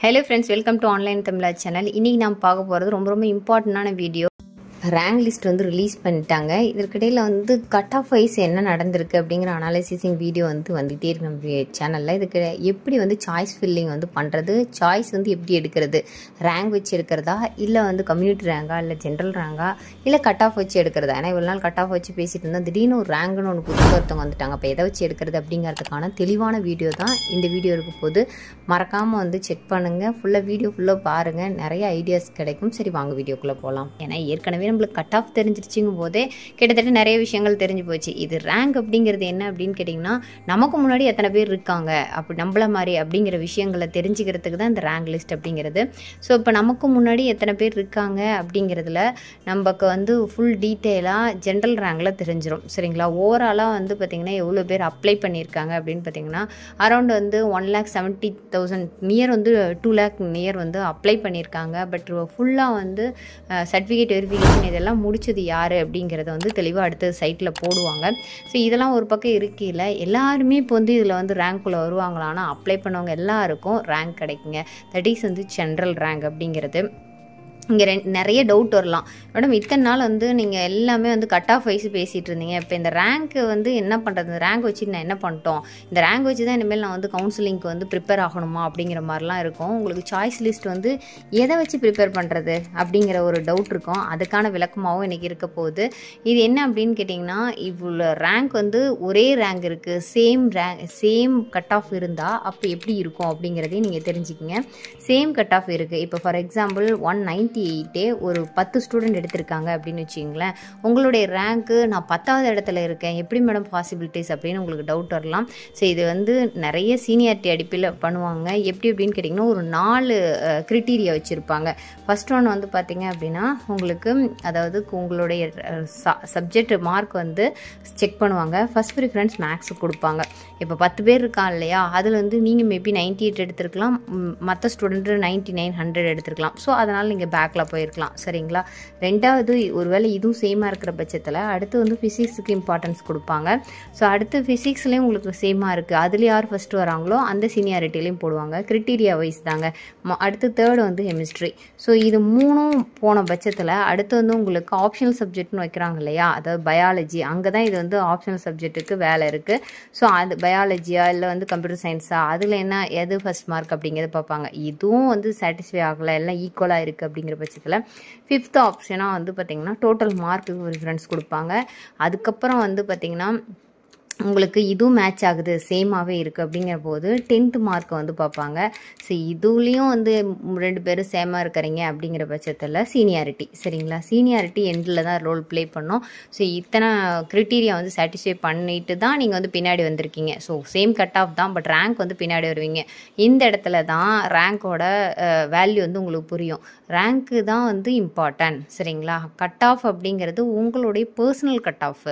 Hello friends, welcome to Online Tamil channel. இன்னைக்கு நாம் பார்க்க போறது ரொம்ப இம்பார்ட்டன்ட்டான வீடியோ. ரேங்க் லிஸ்ட் வந்து ரிலீஸ் பண்ணிட்டாங்க. இதற்கிடையில் வந்து கட் ஆஃப் வைஸ் என்ன நடந்திருக்கு அப்படிங்கிற அனாலிசிசிங் வீடியோ வந்துகிட்டே இருக்கு நம்ம சேனலில். இதுக்கு எப்படி வந்து சாய்ஸ் ஃபில்லிங் வந்து பண்ணுறது, சாய்ஸ் வந்து எப்படி எடுக்கிறது, ரேங்க் வச்சு எடுக்கிறதா இல்லை வந்து கம்யூனிட்டி ரேங்கா இல்லை ஜென்ரல் ரேங்கா இல்லை கட் ஆஃப் வச்சு எடுக்கிறதா. ஏன்னா இவ்வளோ நாள் கட் ஆஃப் வச்சு பேசிட்டு இருந்தால் திடீர்னு ஒரு ரேங்க்னு ஒன்று புதுசாக ஒருத்தவங்க வந்துட்டாங்க. அப்போ எதை வச்சு எடுக்கிறது அப்படிங்கிறதுக்கான தெளிவான வீடியோ தான் இந்த வீடியோ இருக்க போது. மறக்காமல் வந்து செக் பண்ணுங்கள், வீடியோ ஃபுல்லாக பாருங்கள், நிறைய ஐடியாஸ் கிடைக்கும். சரி வாங்க வீடியோக்குள்ளே போகலாம். ஏன்னா ஏற்கனவே நம்மளுக்கு கட் ஆஃப் தெரிஞ்சிருச்சுங்கும் போதே கிட்டத்தட்ட நிறைய விஷயங்கள் தெரிஞ்சு போச்சு. இது ரேங்க் அப்படிங்கிறது என்ன அப்படின்னு கேட்டிங்கன்னா, நமக்கு முன்னாடி எத்தனை பேர் இருக்காங்க அப்படி நம்மள மாதிரி அப்படிங்கிற விஷயங்களை தெரிஞ்சுக்கிறதுக்கு தான் இந்த ரேங்க் லிஸ்ட் அப்படிங்கிறது. ஸோ இப்போ நமக்கு முன்னாடி எத்தனை பேர் இருக்காங்க அப்படிங்கிறதுல நமக்கு வந்து ஃபுல் டீட்டெயிலாக ஜென்ரல் ரேங்கில் தெரிஞ்சிடும். சரிங்களா? ஓவராலாக வந்து பார்த்திங்கன்னா எவ்வளோ பேர் அப்ளை பண்ணியிருக்காங்க அப்படின்னு பார்த்திங்கன்னா அரௌண்ட் வந்து 1,70,000 நியர் வந்து 2 lakh நியர் வந்து அப்ளை பண்ணியிருக்காங்க. பட் ஃபுல்லாக வந்து சர்டிஃபிகேட் வெரிஃபிகேஷன் இதெல்லாம் முடிச்சது யார் அப்படிங்கிறத வந்து தெளிவாக அடுத்த சைட்டில் போடுவாங்க. ஸோ இதெல்லாம் ஒரு பக்கம் இருக்கையில் எல்லாருமே இப்போ வந்து இதில் வந்து ரேங்க்குள்ளே வருவாங்களான்னா அப்ளை பண்ணவங்க எல்லாருக்கும் ரேங்க் கிடைக்குங்க. தட் இஸ் வந்து ஜென்ரல் ரேங்க் அப்படிங்கிறது. இங்கே நிறைய டவுட் வரலாம், மேடம் இத்தனை நாள் வந்து நீங்கள் எல்லாமே வந்து கட் ஆஃப் வைஸ் பேசிகிட்டு இருந்தீங்க, இப்போ இந்த ரேங்க்கு வந்து என்ன பண்ணுறது, இந்த ரேங்க் வச்சு நான் என்ன பண்ணிட்டோம், இந்த ரேங்க் வச்சு தான் இனிமேல் நான் வந்து கவுன்சிலிங்க்கு வந்து ப்ரிப்பேர் ஆகணுமா அப்படிங்கிற மாதிரிலாம் இருக்கும். உங்களுக்கு சாய்ஸ் லிஸ்ட் வந்து எதை வச்சு ப்ரிப்பேர் பண்ணுறது அப்படிங்கிற ஒரு டவுட் இருக்கும். அதுக்கான விளக்கமாகவும் இன்றைக்கி இருக்க போகுது. இது என்ன அப்படின்னு கேட்டிங்கன்னா, இவ்வளோ ரேங்க் வந்து ஒரே ரேங்க் இருக்குது, சேம் கட் ஆஃப் இருந்தால் அப்போ எப்படி இருக்கும் அப்படிங்கிறதையும் நீங்கள் தெரிஞ்சுக்கிங்க. சேம் கட் ஆஃப் இருக்குது. இப்போ ஃபார் எக்ஸாம்பிள் 198 ஒரு 10 ஸ்டூடெண்ட் எடுத்திருக்காங்க அப்படின்னு வச்சுங்களேன். உங்களுடைய ரேங்க்கு நான் 10வது இடத்துல இருக்கேன், எப்படி மேடம் பாசிபிலிட்டிஸ் அப்படின்னு உங்களுக்கு டவுட் வரலாம். ஸோ இது வந்து நிறைய சீனியாரிட்டி அடிப்பில் பண்ணுவாங்க. எப்படி அப்படின்னு கேட்டிங்கன்னா ஒரு 4 க்ரிட்டீரியா வச்சுருப்பாங்க. ஃபர்ஸ்ட் ஒன் வந்து பார்த்திங்க அப்படின்னா உங்களுக்கு அதாவது உங்களுடைய சப்ஜெக்ட் மார்க் வந்து செக் பண்ணுவாங்க. ஃபர்ஸ்ட் ப்ரிஃபரன்ஸ் மேக்ஸுக்கு கொடுப்பாங்க. இப்போ 10 பேர் இருக்காங்க இல்லையா, அதில் வந்து நீங்கள் மேபி 98 எடுத்திருக்கலாம், மற்ற ஸ்டூடெண்ட்டு 99, 100 எடுத்திருக்கலாம். ஸோ அதனால் நீங்கள் பேக்கில் போயிருக்கலாம். சரிங்களா? ரெண்டாவது ஒருவேளை இதுவும் சேமாக இருக்கிற பட்சத்தில் அடுத்து வந்து ஃபிசிக்ஸுக்கு இம்பார்ட்டன்ஸ் கொடுப்பாங்க. ஸோ அடுத்து ஃபிசிக்ஸ்லேயும் உங்களுக்கு சேமாக இருக்குது, அதில் யார் ஃபஸ்ட்டு வராங்களோ அந்த சீனியாரிட்டிலையும் போடுவாங்க. க்ரிட்டீரியா வைஸ் தாங்க. அடுத்து தேர்டு வந்து கெமிஸ்ட்ரி. ஸோ இது மூணும் போன பட்சத்தில் அடுத்து வந்து உங்களுக்கு ஆப்ஷனல் சப்ஜெக்ட்னு வைக்கிறாங்க இல்லையா, அதாவது பயாலஜி, அங்கே தான் இது வந்து ஆப்ஷனல் சப்ஜெக்ட்டுக்கு வேலை இருக்குது. ஸோ அது பயாலஜியா இல்லை வந்து கம்ப்யூட்டர் சயின்ஸா, அதில் என்ன எது ஃபஸ்ட் மார்க் அப்படிங்கிறத பார்ப்பாங்க. இதுவும் வந்து சாட்டிஸ்ஃபை ஆகலை, எல்லாம் ஈக்குவலாக இருக்குது அப்படிங்கிற பட்சத்தில் 5th ஆப்ஷனாக வந்து பார்த்திங்கன்னா டோட்டல் மார்க்குக்கு ப்ரிஃபரன்ஸ் கொடுப்பாங்க. அதுக்கப்புறம் வந்து பார்த்திங்கன்னா உங்களுக்கு இதுவும் மேட்ச் ஆகுது, சேமாகவே இருக்குது அப்படிங்கிற போது 10th மார்க்கை வந்து பார்ப்பாங்க. ஸோ இதுலேயும் வந்து 2 பேரும் சேமாக இருக்கிறீங்க அப்படிங்கிற பட்சத்தில் சீனியாரிட்டி. சரிங்களா? சீனியாரிட்டி எண்டில் தான் ரோல் ப்ளே பண்ணோம். ஸோ இத்தனை க்ரிட்டீரியா வந்து சாட்டிஸ்ஃபை பண்ணிட்டு தான் நீங்கள் வந்து பின்னாடி வந்திருக்கீங்க. ஸோ சேம் கட் ஆஃப் தான், பட் ரேங்க் வந்து பின்னாடி வருவீங்க. இந்த இடத்துல தான் ரேங்க்கோட வேல்யூ வந்து உங்களுக்கு புரியும். ரேங்க்கு தான் வந்து இம்பார்ட்டன்ட். சரிங்களா? கட் ஆஃப் அப்படிங்கிறது உங்களுடைய பர்சனல் கட் ஆஃப்.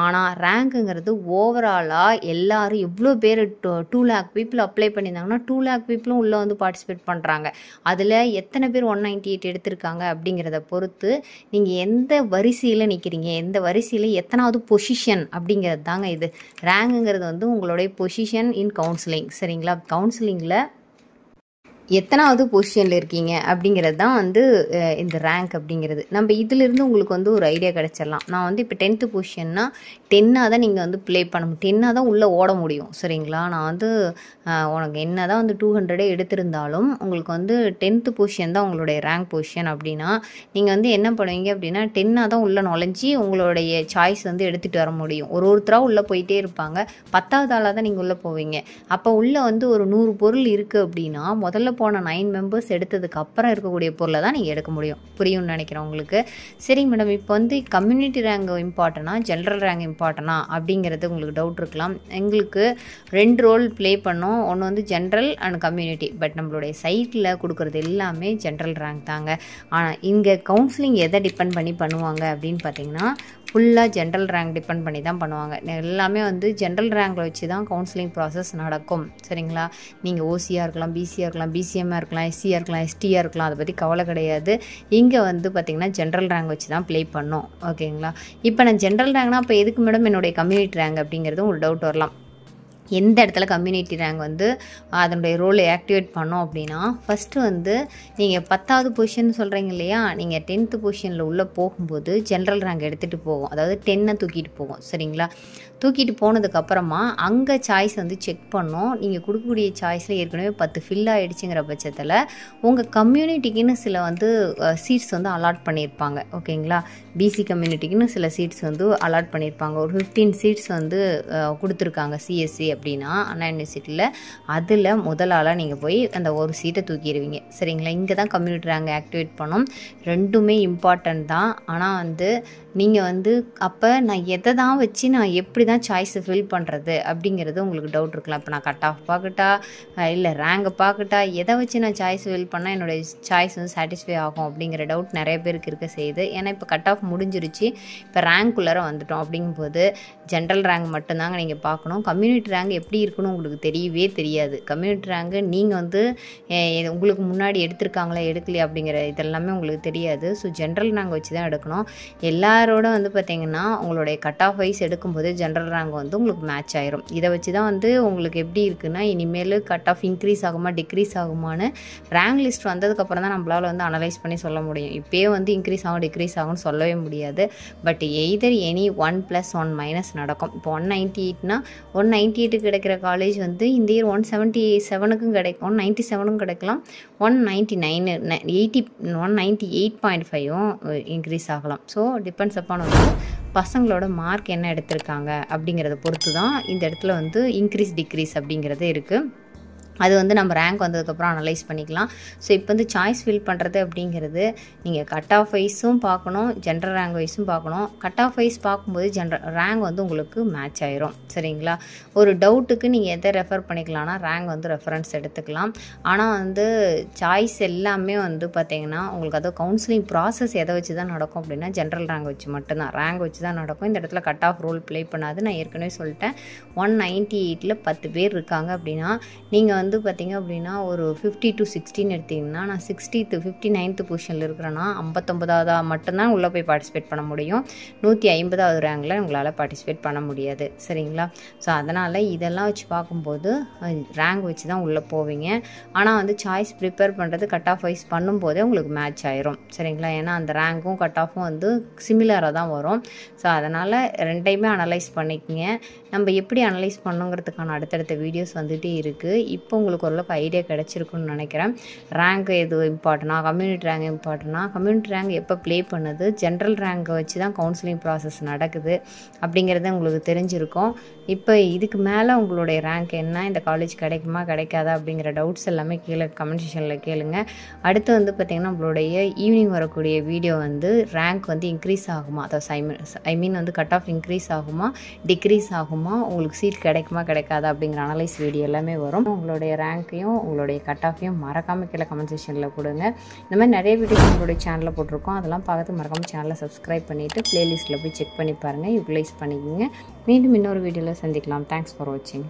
ஆனால் ரேங்க்குங்கிறது ஓவராலாக எல்லாரும் எவ்வளோ பேர் 2 lakh பீப்புள் அப்ளை பண்ணியிருந்தாங்கன்னா 2 lakh பீப்புளும் உள்ளே வந்து பார்ட்டிசிபேட் பண்ணுறாங்க. அதில் எத்தனை பேர் 198 எடுத்திருக்காங்க அப்படிங்கிறத பொறுத்து நீங்கள் எந்த வரிசையில் நிற்கிறீங்க, எந்த வரிசையில் எத்தனாவது பொசிஷன் அப்படிங்கிறது தாங்க இது. ரேங்குங்கிறது வந்து உங்களுடைய பொசிஷன் இன் கவுன்சிலிங். சரிங்களா? கவுன்சிலிங்கில் எத்தனாவது பொசிஷனில் இருக்கீங்க அப்படிங்கிறது தான் வந்து இந்த ரேங்க் அப்படிங்கிறது. நம்ம இதிலிருந்து உங்களுக்கு வந்து ஒரு ஐடியா கிடச்சிடலாம். நான் வந்து இப்போ 10th பொசிஷன்னா 10ஆக தான் நீங்கள் வந்து ப்ளே பண்ண முடியும், 10ஆக தான் உள்ளே ஓட முடியும். சரிங்களா? நான் வந்து உனக்கு என்ன தான் வந்து 200 எடுத்திருந்தாலும் உங்களுக்கு வந்து 10th பொசிஷன் தான் உங்களுடைய ரேங்க் பொசிஷன் அப்படின்னா நீங்கள் வந்து என்ன பண்ணுவீங்க அப்படின்னா 10ஆக தான் உள்ளே நுழைஞ்சி உங்களுடைய சாய்ஸ் வந்து எடுத்துகிட்டு வர முடியும். ஒருத்தராக உள்ளே போயிட்டே இருப்பாங்க. 10வது ஆளாக தான் நீங்கள் உள்ளே போவீங்க. அப்போ உள்ளே வந்து ஒரு 100 பொருள் இருக்குது அப்படின்னா முதல்ல போன 9 மெம்பர்ஸ் எடுத்ததுக்கு அப்புறம் இருக்கக்கூடிய பொருளை தான் நீங்கள் எடுக்க முடியும். புரியும்னு நினைக்கிறேன் உங்களுக்கு. சரிங்க மேடம், இப்போ வந்து கம்யூனிட்டி ரேங்க் இம்பார்ட்டனா ஜென்ரல் ரேங்க் இம்பார்ட்டனா அப்படிங்கிறது உங்களுக்கு டவுட் இருக்கலாம். எங்களுக்கு 2 ரோல் ப்ளே பண்ணோம். ஒன்று வந்து ஜென்ரல் அண்ட் கம்யூனிட்டி. பட் நம்மளுடைய சைட்டில் கொடுக்குறது எல்லாமே ஜென்ரல் ரேங்க் தாங்க. ஆனால் இங்கே கவுன்சிலிங் எதை டிபெண்ட் பண்ணி பண்ணுவாங்க அப்படின்னு பார்த்தீங்கன்னா ஃபுல்லாக ஜென்ரல் ரேங்க் டிபெண்ட் பண்ணி தான் பண்ணுவாங்க. எல்லாமே வந்து ஜென்ரல் ரேங்கில் வச்சு தான் கவுன்சிலிங் ப்ராசஸ் நடக்கும். சரிங்களா? நீங்கள் ஓசியாக இருக்கலாம், பிசியாக இருக்கலாம், பிசிஎம்மாக இருக்கலாம், எஸ்சியாக இருக்கலாம், எஸ்டியாக இருக்கலாம், அதை பற்றி கவலை கிடையாது. இங்கே வந்து பார்த்திங்கன்னா ஜென்ரல் ரேங்க் வச்சு தான் ப்ளே பண்ணோம். ஓகேங்களா? இப்போ நான் ஜென்ரல் ரேங்க்னா இப்போ எதுக்கு மேடம் என்னுடைய கம்யூனிட்டி ரேங்க் அப்படிங்கிறது ஒரு டவுட் வரலாம். எந்த இடத்துல கம்யூனிட்டி ரேங்க் வந்து அதனுடைய ரோலை ஆக்டிவேட் பண்ணோம் அப்படின்னா, ஃபஸ்ட்டு வந்து நீங்கள் 10வது பொசிஷன் சொல்கிறீங்க இல்லையா, நீங்கள் 10th பொசிஷனில் உள்ளே போகும்போது ஜென்ரல் ரேங்க் எடுத்துகிட்டு போகும். அதாவது 10 தூக்கிட்டு போகும். சரிங்களா? தூக்கிட்டு போனதுக்கப்புறமா அங்கே சாய்ஸ் வந்து செக் பண்ணோம். நீங்கள் கொடுக்கக்கூடிய சாய்ஸில் ஏற்கனவே 10 ஃபில் ஆகிடுச்சுங்கிற பட்சத்தில் உங்கள் கம்யூனிட்டிக்குன்னு சில வந்து சீட்ஸ் வந்து அலாட் பண்ணியிருப்பாங்க. ஓகேங்களா? பிசி கம்யூனிட்டிக்குன்னு சில சீட்ஸ் வந்து அலாட் பண்ணியிருப்பாங்க. ஒரு 15 சீட்ஸ் வந்து கொடுத்துருக்காங்க சிஎஸ்சி அப்படின்னா அண்ணா யூனிவர்சிட்டியில். அதில் முதலாளாக நீங்கள் போய் அந்த ஒரு சீட்டை தூக்கிடுவீங்க. சரிங்களா? இங்கே தான் கம்யூனிட்டி ரேங்க் ஆக்டிவேட் பண்ணோம். ரெண்டுமே இம்பார்ட்டன்ட் தான். ஆனால் வந்து நீங்கள் வந்து அப்போ நான் எதை தான் வச்சு நான் எப்படி தான் சாய்ஸை ஃபில் பண்ணுறது அப்படிங்கிறது உங்களுக்கு டவுட் இருக்கலாம். இப்போ நான் கட் ஆஃப் பார்க்கட்டா இல்லை ரேங்கை பார்க்கட்டா, எதை வச்சு நான் சாய்ஸ் ஃபில் பண்ணால் என்னுடைய சாய்ஸ் வந்து சாட்டிஸ்ஃபை ஆகும் அப்படிங்கிற டவுட் நிறைய பேருக்கு இருக்க செய்யுது. ஏன்னா இப்போ கட் ஆஃப் முடிஞ்சிருச்சு, இப்போ ரேங்க்குள்ளார வந்துட்டோம். அப்படிங்கும்போது ஜென்ரல் ரேங்க் மட்டும்தாங்க நீங்கள் பார்க்கணும். கம்யூனிட்டி ரேங்க் எப்படி இருக்குன்னு உங்களுக்கு தெரியவே தெரியாது. கம்யூனிட்டி ரேங்கு நீங்கள் வந்து உங்களுக்கு முன்னாடி எடுத்திருக்காங்களா எடுக்கலையா அப்படிங்கிற இதெல்லாமே உங்களுக்கு தெரியாது. ஸோ ஜென்ரல் ரேங்க் வச்சு தான் எடுக்கணும். எல்லாரோட வந்து பார்த்திங்கன்னா உங்களுடைய கட் ஆஃப் வைஸ் எடுக்கும்போது ஜென்ரல் ரேங்க் வந்து உங்களுக்கு மேட்ச் ஆயிரும். இதை வச்சு தான் வந்து உங்களுக்கு எப்படி இருக்குன்னா இனிமேல் கட் ஆஃப் இன்க்ரீஸ் ஆகுமா டிக்ரீஸ் ஆகுமான்னு ரேங்க் லிஸ்ட் வந்ததுக்கப்புறம் தான் நம்மளால் வந்து அனலைஸ் பண்ணி சொல்ல முடியும். இப்போயே வந்து இன்க்ரீஸ் ஆகும் டிக்ரீஸ் ஆகும்னு சொல்லவே முடியாது. பட் எய்தர் எனி 1 + 1 - நடக்கும். இப்போ 198னா 198 கிடைக்கிற காலேஜ் வந்து இந்த இயர் 177க்கும் கிடைக்கும், 197க்கும் கிடைக்கலாம், 198.5ம் இன்க்ரீஸ் ஆகலாம். ஸோ டிபெண்ட்ஸ் அப்பான் வந்து பசங்களோட மார்க் என்ன எடுத்திருக்காங்க அப்படிங்கிறத பொறுத்து தான் இந்த இடத்துல வந்து இன்க்ரீஸ் டிக்ரீஸ் அப்படிங்கிறது இருக்குது. அது வந்து நம்ம ரேங்க் வந்ததுக்கப்புறம் அனலைஸ் பண்ணிக்கலாம். ஸோ இப்போ வந்து சாய்ஸ் ஃபில் பண்ணுறது அப்படிங்கிறது நீங்கள் கட் ஆஃப் வைஸும் பார்க்கணும், ஜென்ரல் ரேங்க் வைஸும் பார்க்கணும். கட் ஆஃப் வைஸ் பார்க்கும்போது ஜென்ரல் ரேங்க் வந்து உங்களுக்கு மேட்ச் ஆயிரும். சரிங்களா? ஒரு டவுட்டுக்கு நீங்கள் எதை ரெஃபர் பண்ணிக்கலாம்னா ரேங்க் வந்து ரெஃபரன்ஸ் எடுத்துக்கலாம். ஆனால் வந்து சாய்ஸ் எல்லாமே வந்து பார்த்திங்கன்னா உங்களுக்கு அது கவுன்சிலிங் ப்ராசஸ் எதை வச்சு தான் நடக்கும் அப்படின்னா ஜென்ரல் ரேங்க் வச்சு மட்டும்தான், ரேங்க் வச்சு தான் நடக்கும். இந்த இடத்துல கட் ஆஃப் ரோல் ப்ளே பண்ணாது. நான் ஏற்கனவே சொல்லிட்டேன், 198ல் 10 பேர் இருக்காங்க அப்படின்னா நீங்கள் வந்து பார்த்திங்க அப்படின்னா ஒரு 50 to 16 எடுத்திங்கன்னா நான் 60th 59th பொசிஷனில் இருக்கிறேன்னா 59வது மட்டும்தான் உள்ளே போய் பார்ட்டிசிபேட் பண்ண முடியும். 150வது ரேங்கில் உங்களால் பார்ட்டிசிபேட் பண்ண முடியாது. சரிங்களா? ஸோ அதனால் இதெல்லாம் வச்சு பார்க்கும்போது ரேங்க் வச்சு தான் உள்ளே போவீங்க. ஆனால் வந்து சாய்ஸ் ப்ரிப்பேர் பண்ணுறது கட் ஆஃப் வைஸ் பண்ணும்போதே உங்களுக்கு மேட்ச் ஆயிரும். சரிங்களா? ஏன்னா அந்த ரேங்க்கும் கட் ஆஃபும் வந்து சிமிலராக தான் வரும். ஸோ அதனால் ரெண்டையுமே அனலைஸ் பண்ணிக்கங்க. நம்ம எப்படி அனலைஸ் பண்ணுங்கிறதுக்கான அடுத்தடுத்த வீடியோஸ் வந்துகிட்டே இருக்குது. இப்போ உங்களுக்கு ஓரளவுக்கு ஐடியா கிடச்சிருக்குன்னு நினைக்கிறேன். ரேங்க் எது இம்பார்ட்டனா, கம்யூனிட்டி ரேங்க் இம்பார்ட்டனா, கம்யூனிட்டி ரேங்க் எப்போ ப்ளே பண்ணுது, ஜென்ரல் ரேங்கை வச்சு தான் கவுன்சிலிங் ப்ராசஸ் நடக்குது அப்படிங்கிறது உங்களுக்கு தெரிஞ்சிருக்கும். இப்போ இதுக்கு மேலே உங்களுடைய ரேங்க் என்ன, இந்த காலேஜ் கிடைக்குமா கிடைக்காதா அப்படிங்கிற டவுட்ஸ் எல்லாமே கீழே கமெண்ட் செக்ஷனில் கேளுங்க. அடுத்து வந்து பார்த்திங்கன்னா நம்மளுடைய ஈவினிங் வரக்கூடிய வீடியோ வந்து ரேங்க் வந்து இன்க்ரீஸ் ஆகுமா, அதாவது ஐ மீன் வந்து கட் ஆஃப் இன்க்ரீஸ் ஆகுமா டிக்ரீஸ் ஆகுமா, உங்களுக்கு சீட் கிடைக்குமா கிடைக்காதா அப்படிங்கிற அனலைஸ் வீடியோ எல்லாமே வரும். உங்களுடைய ரேங்க்கையும் உங்களுடைய கட் ஆஃபையும் மறக்காமல் கீழே கமெண்ட் செக்ஷனில் கொடுங்க. இந்த மாதிரி நிறைய வீடியோஸ் உங்களுடைய சேனலில் போட்டிருக்கோம். அதெல்லாம் பார்த்து மறக்காமல் சேனலை சப்ஸ்கிரைப் பண்ணிவிட்டு ப்ளேலிஸ்ட்டில் போய் செக் பண்ணி பாருங்கள், யூட்டிலைஸ் பண்ணிக்கோங்க. மீண்டும் இன்னொரு வீடியோவில் சந்திக்கலாம். தேங்க்ஸ் ஃபார் வாட்சிங்.